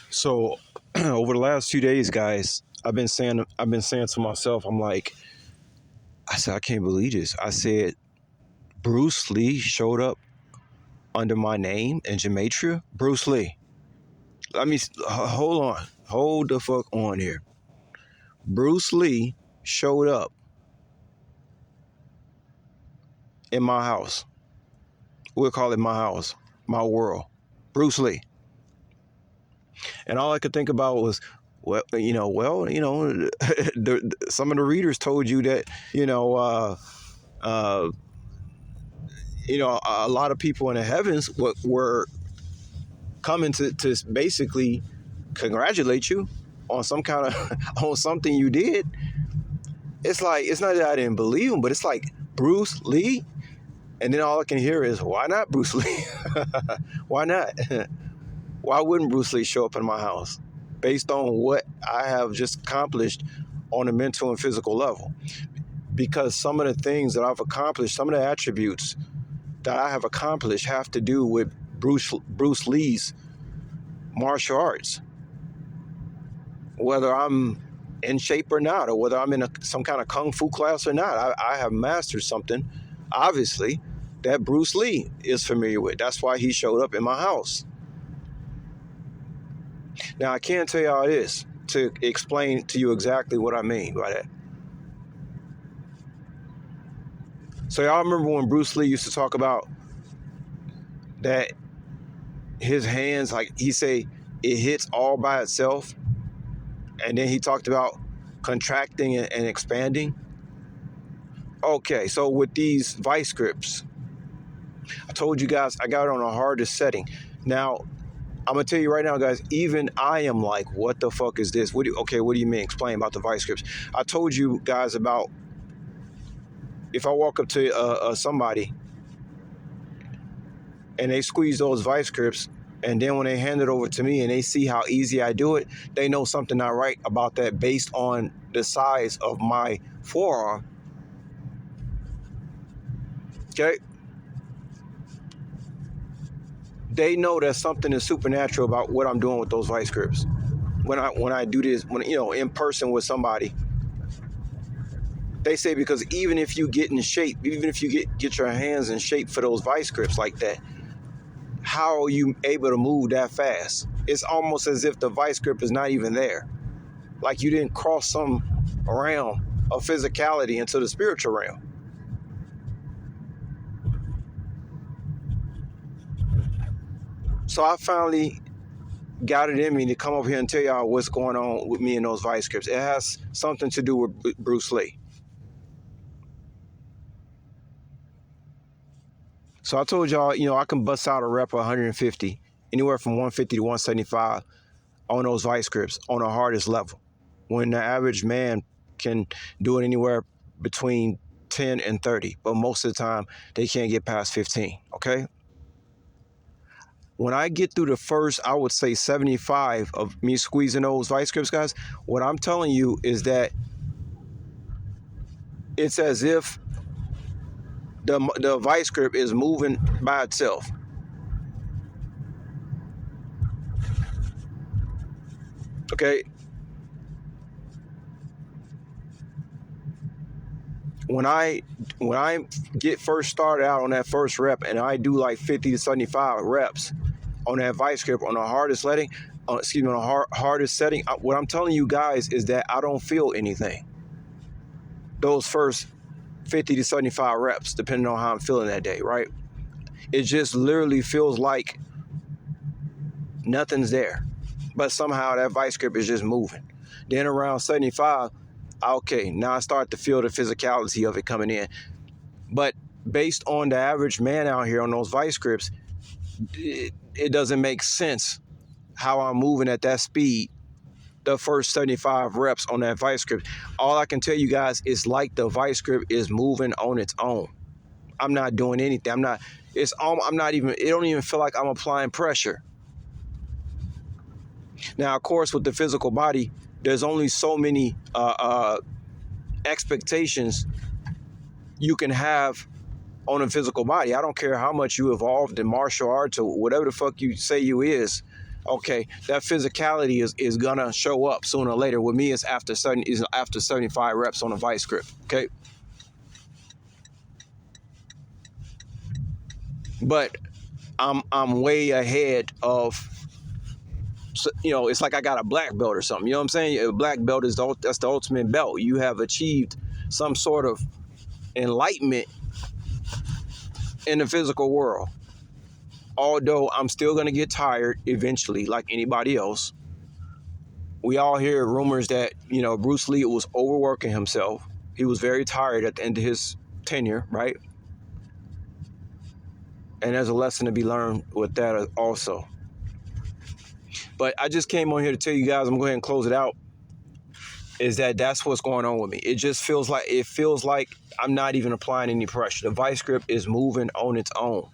So over the last 2 days, guys, I've been saying to myself, I said, I can't believe this. I said, Bruce Lee showed up under my name in Gematria. Bruce Lee. Hold on. Hold the fuck on here. Bruce Lee showed up in my house. We'll call it my house, my world. Bruce Lee. And all I could think about was, some of the readers told you that, uh, a lot of people in the heavens were coming to basically congratulate you on some kind of on something you did. It's like, it's not that I didn't believe him, but it's like, Bruce Lee, and then all I can hear is, why not Bruce Lee? Why not? Why wouldn't Bruce Lee show up in my house based on what I have just accomplished on a mental and physical level? Because some of the things that I've accomplished, some of the attributes that I have accomplished have to do with Bruce Lee's martial arts. Whether I'm in shape or not, or whether I'm in some kind of kung fu class or not, I have mastered something, obviously, that Bruce Lee is familiar with. That's why he showed up in my house. Now, I can't tell you how it is to explain to you exactly what I mean by that. So y'all remember when Bruce Lee used to talk about that his hands, like he say, it hits all by itself, and then he talked about contracting and expanding. Okay, so with these vice grips, I told you guys I got it on the hardest setting. Now, I'm gonna tell you right now, guys, even I am like, what the fuck is this? What do you mean? Explain about the vice grips. I told you guys about, if I walk up to somebody and they squeeze those vice grips, and then when they hand it over to me and they see how easy I do it, they know something not right about that based on the size of my forearm. Okay? They know that something is supernatural about what I'm doing with those vice grips. When I do this, in person with somebody, they say, because even if you get in shape, even if you get your hands in shape for those vice grips like that, how are you able to move that fast? It's almost as if the vice grip is not even there. Like you didn't cross some realm of physicality into the spiritual realm. So I finally got it in me to come over here and tell y'all what's going on with me and those vice grips. It has something to do with Bruce Lee. So I told y'all, I can bust out a rep of 150, anywhere from 150 to 175 on those vice grips on the hardest level, when the average man can do it anywhere between 10 and 30, but most of the time they can't get past 15, okay? When I get through the first, I would say 75 of me squeezing those vice grips, guys, what I'm telling you is that it's as if the vice grip is moving by itself. Okay? When I get first started out on that first rep and I do like 50 to 75 reps on that vice grip on the hardest setting, hardest setting, what I'm telling you guys is that I don't feel anything. Those first 50 to 75 reps, depending on how I'm feeling that day, right? It just literally feels like nothing's there, but somehow that vice grip is just moving. Then around 75, okay, now I start to feel the physicality of it coming in. But based on the average man out here on those vice grips, it doesn't make sense how I'm moving at that speed the first 75 reps on that vice grip. All I can tell you guys is like the vice grip is moving on its own. I'm not doing anything. I'm not even, it don't even feel like I'm applying pressure. Now, of course, with the physical body, there's only so many expectations you can have on a physical body. I don't care how much you evolved in martial arts or whatever the fuck you say you is. Okay, that physicality is gonna show up sooner or later. With me, it's after 75 reps on a vice grip. Okay, but I'm way ahead of, it's like I got a black belt or something. You know what I'm saying? A black belt that's the ultimate belt. You have achieved some sort of enlightenment in the physical world. Although I'm still gonna get tired eventually, like anybody else. We all hear rumors that Bruce Lee was overworking himself. He was very tired at the end of his tenure, right? And there's a lesson to be learned with that also. But I just came on here to tell you guys, I'm going to go ahead and close it out, is that's what's going on with me. It feels like I'm not even applying any pressure. The vice grip is moving on its own.